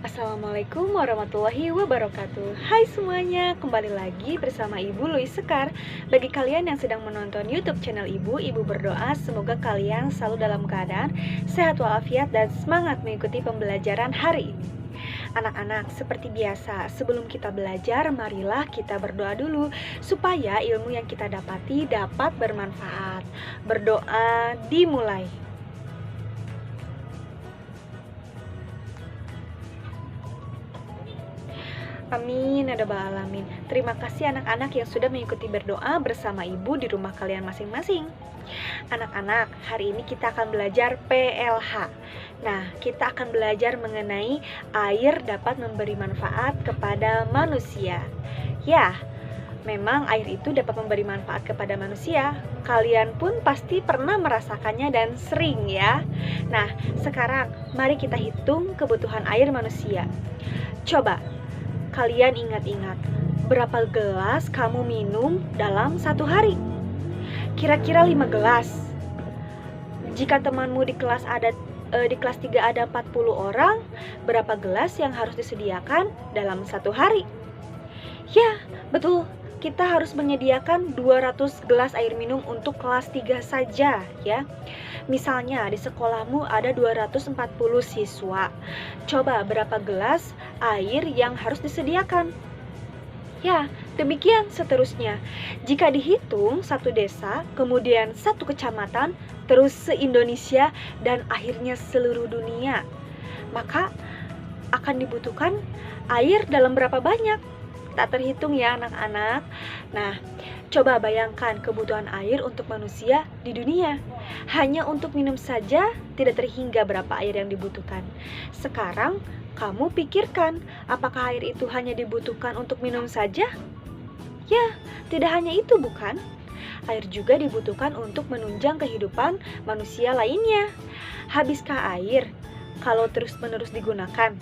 Assalamualaikum warahmatullahi wabarakatuh. Hai semuanya, kembali lagi bersama Ibu Louis Sekar. Bagi kalian yang sedang menonton YouTube channel Ibu, Ibu berdoa semoga kalian selalu dalam keadaan sehat walafiat dan semangat mengikuti pembelajaran hari ini. Anak-anak, seperti biasa, sebelum kita belajar, marilah kita berdoa dulu supaya ilmu yang kita dapati dapat bermanfaat. Berdoa dimulai. Amin, ya rabbal alamin. Terima kasih anak-anak yang sudah mengikuti berdoa bersama ibu di rumah kalian masing-masing. Anak-anak, hari ini kita akan belajar PLH. Nah, kita akan belajar mengenai air dapat memberi manfaat kepada manusia. Ya, memang air itu dapat memberi manfaat kepada manusia. Kalian pun pasti pernah merasakannya dan sering ya. Nah, sekarang mari kita hitung kebutuhan air manusia. Coba kalian ingat-ingat, berapa gelas kamu minum dalam satu hari? Kira-kira 5 gelas. Jika temanmu di kelas 3 ada 40 orang, berapa gelas yang harus disediakan dalam satu hari? Ya, betul. Kita harus menyediakan 200 gelas air minum untuk kelas 3 saja ya. Misalnya di sekolahmu ada 240 siswa. Coba berapa gelas air yang harus disediakan? Ya, demikian seterusnya. Jika dihitung satu desa, kemudian satu kecamatan, terus se-Indonesia dan akhirnya seluruh dunia, maka akan dibutuhkan air dalam berapa banyak? Tak terhitung ya anak-anak. Nah, coba bayangkan kebutuhan air untuk manusia di dunia. Hanya untuk minum saja tidak terhingga berapa air yang dibutuhkan. Sekarang kamu pikirkan, apakah air itu hanya dibutuhkan untuk minum saja? Ya, tidak hanya itu bukan? Air juga dibutuhkan untuk menunjang kehidupan manusia lainnya. Habiskah air kalau terus-menerus digunakan?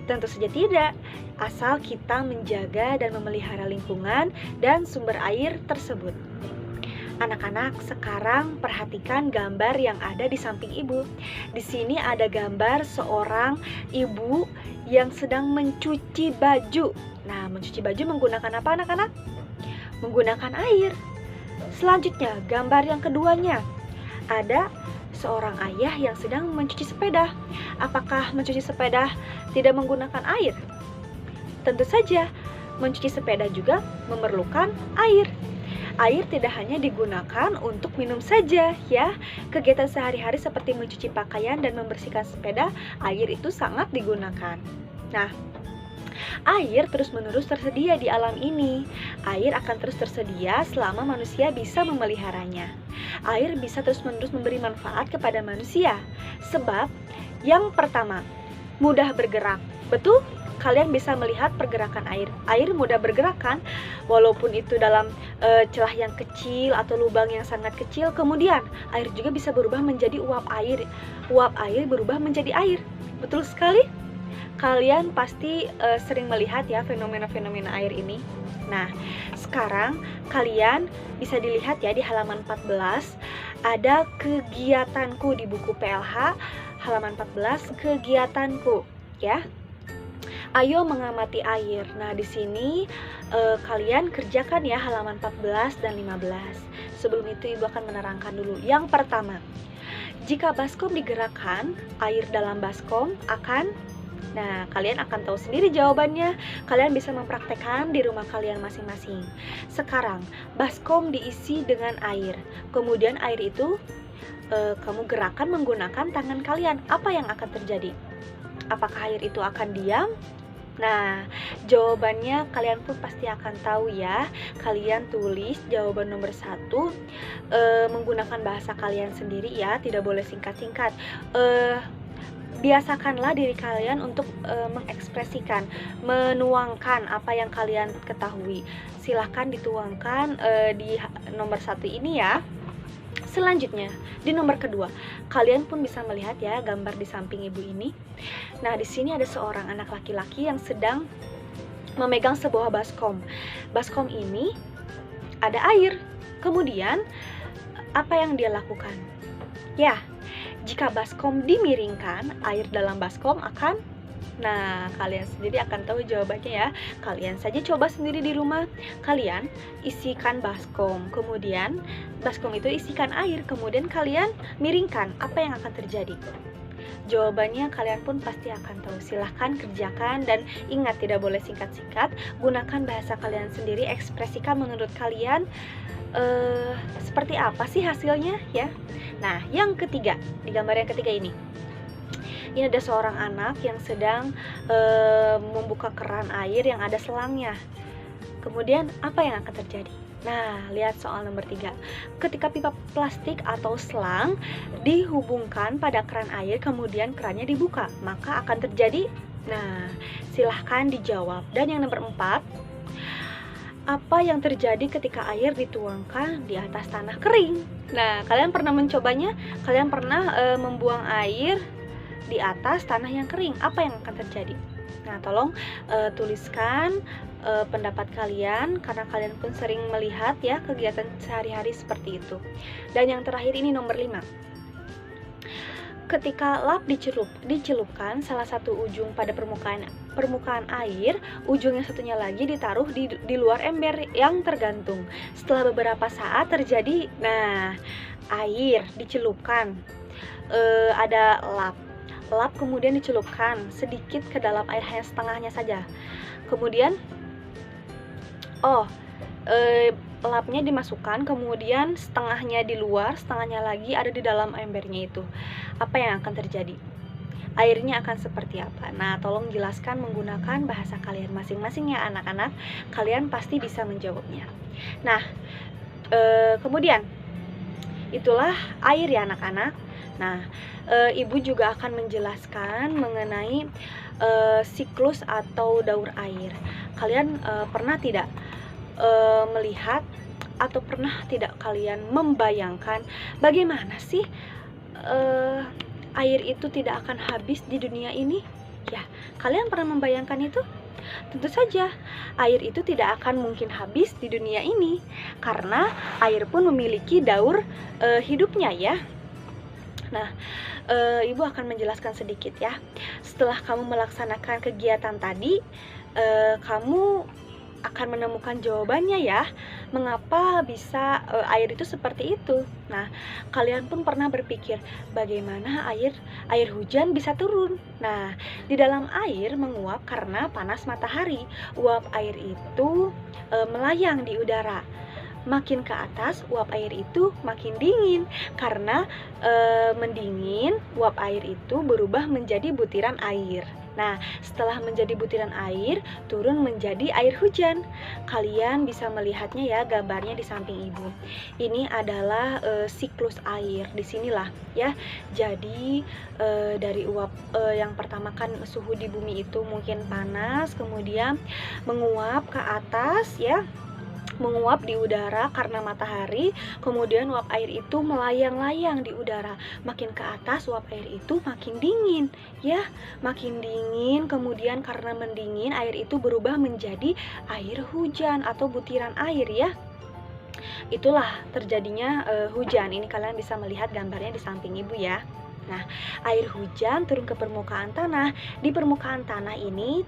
Tentu saja tidak, asal kita menjaga dan memelihara lingkungan dan sumber air tersebut. Anak-anak, sekarang perhatikan gambar yang ada di samping ibu. Di sini ada gambar seorang ibu yang sedang mencuci baju. Nah, mencuci baju menggunakan apa anak-anak? Menggunakan air. Selanjutnya, gambar yang keduanya. Ada seorang ayah yang sedang mencuci sepeda. Apakah mencuci sepeda tidak menggunakan air? Tentu saja, mencuci sepeda juga memerlukan air. Air tidak hanya digunakan untuk minum saja ya. Kegiatan sehari-hari seperti mencuci pakaian dan membersihkan sepeda, air itu sangat digunakan. Nah, air terus-menerus tersedia di alam ini. Air akan terus tersedia selama manusia bisa memeliharanya. Air bisa terus-menerus memberi manfaat kepada manusia. Sebab, yang pertama, mudah bergerak. Betul? Kalian bisa melihat pergerakan air. Air mudah bergerak kan? Walaupun itu dalam celah yang kecil atau lubang yang sangat kecil. Kemudian, air juga bisa berubah menjadi uap air. Uap air berubah menjadi air. Betul sekali? Kalian pasti sering melihat ya fenomena-fenomena air ini. Nah, sekarang kalian bisa dilihat ya di halaman 14 ada kegiatanku di buku PLH halaman 14 kegiatanku ya. Ayo mengamati air. Nah, di sini kalian kerjakan ya halaman 14 dan 15. Sebelum itu Ibu akan menerangkan dulu. Yang pertama, jika baskom digerakkan, air dalam baskom akan. Nah, kalian akan tahu sendiri jawabannya. Kalian bisa mempraktekkan di rumah kalian masing-masing. Sekarang, baskom diisi dengan air. Kemudian air itu kamu gerakan menggunakan tangan kalian. Apa yang akan terjadi? Apakah air itu akan diam? Nah, jawabannya kalian pun pasti akan tahu ya. Kalian tulis jawaban nomor 1 menggunakan bahasa kalian sendiri ya. Tidak boleh singkat-singkat. Biasakanlah diri kalian untuk mengekspresikan, menuangkan apa yang kalian ketahui. Silahkan dituangkan di nomor 1 ini ya. Selanjutnya, di nomor kedua, kalian pun bisa melihat ya gambar di samping ibu ini. Nah, di sini ada seorang anak laki-laki yang sedang memegang sebuah baskom. Baskom ini ada air. Kemudian, apa yang dia lakukan? Ya, jika baskom dimiringkan, air dalam baskom akan Nah, kalian sendiri akan tahu jawabannya ya. Kalian saja coba sendiri di rumah. Kalian isikan baskom, kemudian baskom itu isikan air, kemudian kalian miringkan. Apa yang akan terjadi? Jawabannya kalian pun pasti akan tahu. Silahkan kerjakan dan ingat tidak boleh singkat-singkat. Gunakan bahasa kalian sendiri, ekspresikan menurut kalian seperti apa sih hasilnya ya. Nah, yang ketiga, di gambar yang ketiga ini ada seorang anak yang sedang membuka keran air yang ada selangnya. Kemudian apa yang akan terjadi? Nah, lihat soal nomor 3. Ketika pipa plastik atau selang dihubungkan pada keran air, kemudian kerannya dibuka, maka akan terjadi, nah, silahkan dijawab. Dan yang nomor 4, apa yang terjadi ketika air dituangkan di atas tanah kering? Nah, kalian pernah mencobanya? Kalian pernah membuang air di atas tanah yang kering? Apa yang akan terjadi? Nah, tolong tuliskan pendapat kalian, karena kalian pun sering melihat ya kegiatan sehari-hari seperti itu. Dan yang terakhir ini nomor 5. Ketika lap dicelupkan salah satu ujung pada permukaan air, ujung yang satunya lagi ditaruh di luar ember yang tergantung. Setelah beberapa saat terjadi, nah, air dicelupkan, ada lap kemudian dicelupkan sedikit ke dalam air, hanya setengahnya saja. Kemudian lapnya dimasukkan, kemudian setengahnya di luar, setengahnya lagi ada di dalam embernya itu. Apa yang akan terjadi? Airnya akan seperti apa? Nah, tolong jelaskan menggunakan bahasa kalian masing-masing ya anak-anak. Kalian pasti bisa menjawabnya. Nah, kemudian itulah air ya anak-anak. Nah, ibu juga akan menjelaskan mengenai siklus atau daur air. Kalian pernah tidak melihat atau pernah tidak kalian membayangkan bagaimana sih air itu tidak akan habis di dunia ini? Ya, kalian pernah membayangkan itu? Tentu saja, air itu tidak akan mungkin habis di dunia ini, karena air pun memiliki daur hidupnya ya. Nah, ibu akan menjelaskan sedikit ya. Setelah kamu melaksanakan kegiatan tadi, kamu akan menemukan jawabannya ya, mengapa bisa air itu seperti itu. Nah, kalian pun pernah berpikir bagaimana air hujan bisa turun. Nah, di dalam air menguap karena panas matahari. Uap air itu melayang di udara. Makin ke atas, uap air itu makin dingin. Karena mendingin, uap air itu berubah menjadi butiran air. Nah, setelah menjadi butiran air, turun menjadi air hujan. Kalian bisa melihatnya ya, gambarnya di samping ibu. Ini adalah siklus air. Disinilah ya. Jadi dari uap yang pertama kan suhu di bumi itu mungkin panas, kemudian menguap ke atas ya. Menguap di udara karena matahari, kemudian uap air itu melayang-layang di udara. Makin ke atas uap air itu makin dingin ya, makin dingin, kemudian karena mendingin air itu berubah menjadi air hujan atau butiran air ya. Itulah terjadinya hujan. Ini kalian bisa melihat gambarnya di samping ibu ya. Nah, air hujan turun ke permukaan tanah. Di permukaan tanah ini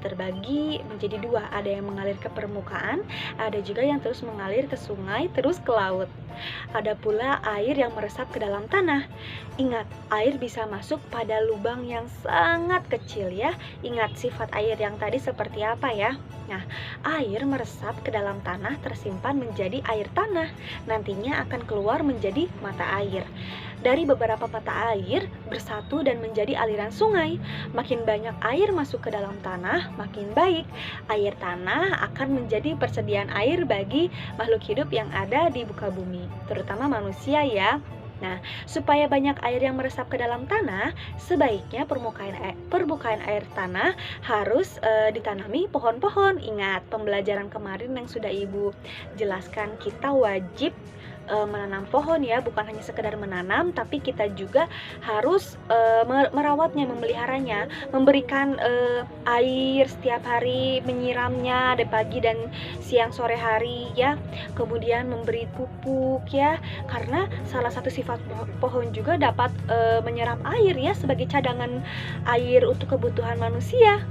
terbagi menjadi 2. Ada yang mengalir ke permukaan, ada juga yang terus mengalir ke sungai, terus ke laut. Ada pula air yang meresap ke dalam tanah. Ingat, air bisa masuk pada lubang yang sangat kecil ya. Ingat sifat air yang tadi seperti apa ya. Nah, air meresap ke dalam tanah tersimpan menjadi air tanah. Nantinya akan keluar menjadi mata air. Dari beberapa mata air bersatu dan menjadi aliran sungai. Makin banyak air masuk ke dalam tanah, makin baik. Air tanah akan menjadi persediaan air bagi makhluk hidup yang ada di muka bumi, terutama manusia ya. Nah, supaya banyak air yang meresap ke dalam tanah, sebaiknya permukaan air tanah harus ditanami pohon-pohon. Ingat pembelajaran kemarin yang sudah ibu jelaskan, kita wajib menanam pohon ya, bukan hanya sekedar menanam, tapi kita juga harus merawatnya, memeliharanya, memberikan air setiap hari, menyiramnya dari pagi dan siang sore hari ya. Kemudian memberi pupuk ya, karena salah satu sifat pohon juga dapat menyerap air ya sebagai cadangan air untuk kebutuhan manusia.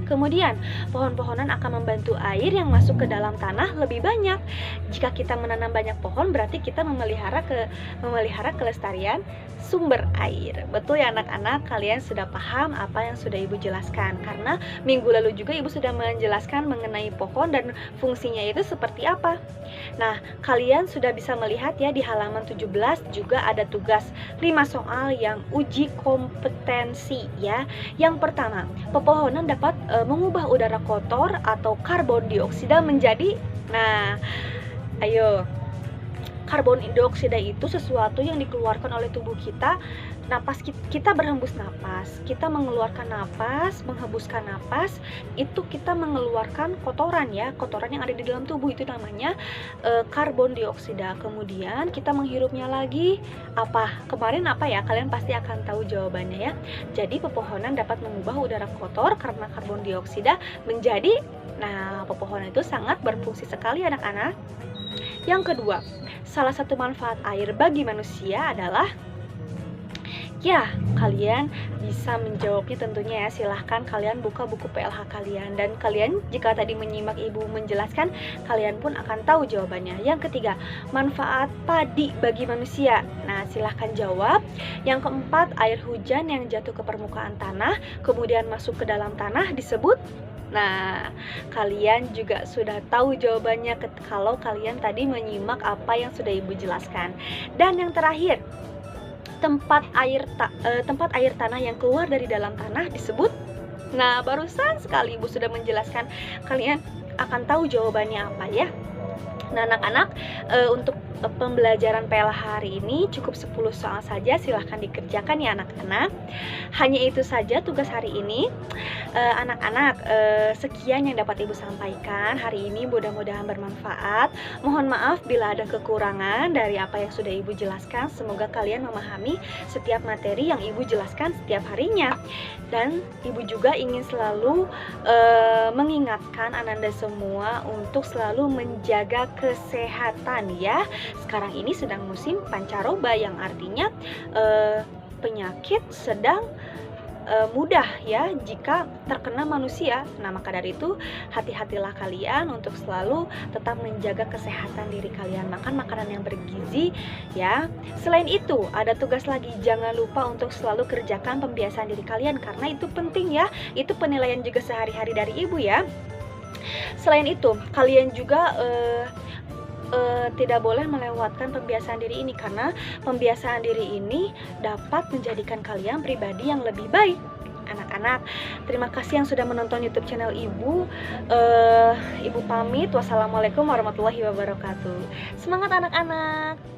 Kemudian, pohon-pohonan akan membantu air yang masuk ke dalam tanah lebih banyak. Jika kita menanam banyak pohon, berarti kita memelihara kelestarian sumber air. Betul ya anak-anak, kalian sudah paham apa yang sudah Ibu jelaskan. Karena minggu lalu juga Ibu sudah menjelaskan mengenai pohon dan fungsinya itu seperti apa. Nah, kalian sudah bisa melihat ya di halaman 17 juga ada tugas 5 soal yang uji kompetensi ya. Yang pertama, pepohonan dapat mengubah udara kotor atau karbon dioksida menjadi, nah, ayo, karbon dioksida itu sesuatu yang dikeluarkan oleh tubuh kita. Napas kita berhembus napas, kita mengeluarkan napas, menghembuskan napas, itu kita mengeluarkan kotoran ya, kotoran yang ada di dalam tubuh itu namanya karbon dioksida. Kemudian kita menghirupnya lagi, apa? Kemarin apa ya? Kalian pasti akan tahu jawabannya ya. Jadi pepohonan dapat mengubah udara kotor karena karbon dioksida menjadi, nah, pepohonan itu sangat berfungsi sekali anak-anak. Yang kedua, salah satu manfaat air bagi manusia adalah, ya, kalian bisa menjawabnya tentunya ya. Silahkan kalian buka buku PLH kalian. Dan kalian jika tadi menyimak Ibu menjelaskan, kalian pun akan tahu jawabannya. Yang ketiga, manfaat padi bagi manusia. Nah, silahkan jawab. Yang keempat, air hujan yang jatuh ke permukaan tanah, kemudian masuk ke dalam tanah disebut. Nah, kalian juga sudah tahu jawabannya kalau kalian tadi menyimak apa yang sudah Ibu jelaskan. Dan yang terakhir, tempat air tanah yang keluar dari dalam tanah disebut. Nah, barusan sekali Ibu sudah menjelaskan, kalian akan tahu jawabannya apa ya. Nah, anak-anak, untuk pembelajaran PLH hari ini cukup 10 soal saja, silahkan dikerjakan ya anak-anak. Hanya itu saja tugas hari ini. Anak-anak, sekian yang dapat Ibu sampaikan hari ini, mudah-mudahan bermanfaat. Mohon maaf bila ada kekurangan dari apa yang sudah Ibu jelaskan. Semoga kalian memahami setiap materi yang Ibu jelaskan setiap harinya. Dan Ibu juga ingin selalu mengingatkan Ananda semua untuk selalu menjaga kesehatan ya. Sekarang ini sedang musim pancaroba, yang artinya penyakit sedang mudah ya jika terkena manusia. Nah, maka dari itu hati-hatilah kalian untuk selalu tetap menjaga kesehatan diri kalian, makan makanan yang bergizi ya. Selain itu ada tugas lagi, jangan lupa untuk selalu kerjakan pembiasaan diri kalian karena itu penting ya, itu penilaian juga sehari-hari dari Ibu ya. Selain itu kalian juga tidak boleh melewatkan pembiasaan diri ini, karena pembiasaan diri ini dapat menjadikan kalian pribadi yang lebih baik. Anak-anak, terima kasih yang sudah menonton YouTube channel Ibu. Ibu pamit. Wassalamualaikum warahmatullahi wabarakatuh. Semangat anak-anak.